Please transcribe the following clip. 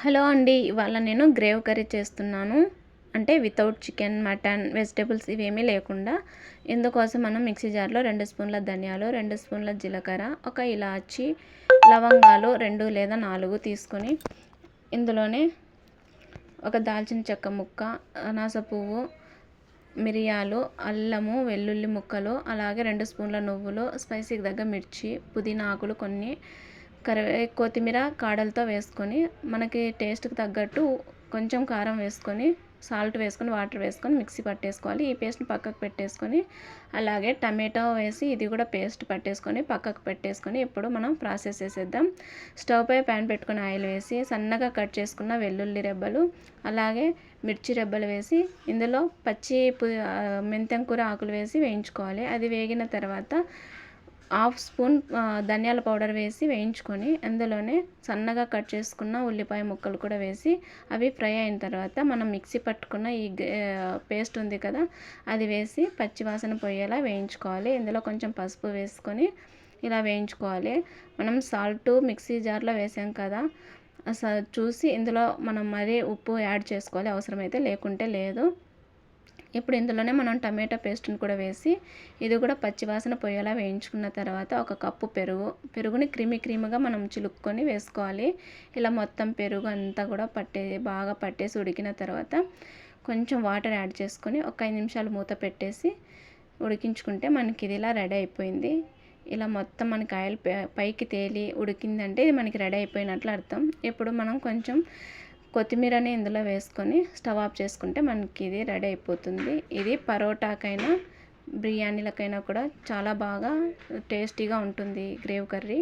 Hello అండి. ఇవాళ నేను గ్రేవ్ కర్రీ చేస్తున్నాను. అంటే వితౌట్ చికెన్, మటన్, వెజిటేబుల్స్ ఇవేమీ లేకుండా. ఇందుకోసం మనం మిక్సీ జార్లో 2 స్పూన్ల ధనియాలు, 2 స్పూన్ల జీలకర్ర, ఒక ఇలాచి, లవంగాలు 2 లేదా 4 తీసుకొని ఇందులోనే ఒక దాల్చిన చెక్క ముక్క, అనాస పువ్వు, మిరియాలు, అల్లము, వెల్లుల్లి ముక్కలు, అలాగే 2 స్పూన్ల నువ్వులు, స్పైసీకి తగ్గ మిర్చి, పుదీనా ఆకులు కొన్ని, కొత్తిమీర కాడలతో వేసుకొని మనకి టేస్ట్కి తగ్గట్టు కొంచెం కారం వేసుకొని, సాల్ట్ వేసుకొని, వాటర్ వేసుకొని మిక్సీ పట్టేసుకోవాలి. ఈ పేస్ట్ని పక్కకు పెట్టేసుకొని, అలాగే టమాటో వేసి ఇది కూడా పేస్ట్ పట్టేసుకొని పక్కకు పెట్టేసుకొని ఇప్పుడు మనం ప్రాసెస్ చేసేద్దాం. స్టవ్ పై ప్యాన్ పెట్టుకొని ఆయిల్ వేసి సన్నగా కట్ చేసుకున్న వెల్లుల్లి రెబ్బలు, అలాగే మిర్చి రెబ్బలు వేసి ఇందులో మెంతెం కూర ఆకులు వేసి వేయించుకోవాలి. అది వేగిన తర్వాత 1/2 స్పూన్ ధనియాల పౌడర్ వేసి వేయించుకొని అందులోనే సన్నగా కట్ చేసుకున్న ఉల్లిపాయ ముక్కలు కూడా వేసి అవి ఫ్రై అయిన తర్వాత మనం మిక్సీ పట్టుకున్న ఈ పేస్ట్ ఉంది కదా, అది వేసి పచ్చివాసన పోయేలా వేయించుకోవాలి. ఇందులో కొంచెం పసుపు వేసుకొని ఇలా వేయించుకోవాలి. మనం సాల్ట్ మిక్సీ జార్లో వేసాం కదా, చూసి ఇందులో మనం మరీ ఉప్పు యాడ్ చేసుకోవాలి అవసరమైతే, లేకుంటే లేదు. ఇప్పుడు ఇందులోనే మనం టమాటా పేస్ట్ని కూడా వేసి ఇది కూడా పచ్చివాసన పోయేలా వేయించుకున్న తర్వాత ఒక కప్పు పెరుగుని క్రీమీగా మనం చిలుక్కొని వేసుకోవాలి. ఇలా మొత్తం పెరుగు అంతా కూడా బాగా పట్టేసి ఉడికిన తర్వాత కొంచెం వాటర్ యాడ్ చేసుకొని ఒక 5 నిమిషాలు మూత పెట్టేసి ఉడికించుకుంటే మనకి ఇది ఇలా రెడీ అయిపోయింది. ఇలా మొత్తం మనకి ఆయిల్ పైకి తేలి ఉడికిందంటే ఇది మనకి రెడీ అయిపోయినట్లు అర్థం. ఇప్పుడు మనం కొంచెం కొత్తిమీరని ఇందులో వేసుకొని స్టవ్ ఆఫ్ చేసుకుంటే మనకి ఇది రెడీ అయిపోతుంది. ఇది పరోటాకైనా బిర్యానీలకైనా కూడా చాలా బాగా టేస్టీగా ఉంటుంది గ్రేవ్ కర్రీ.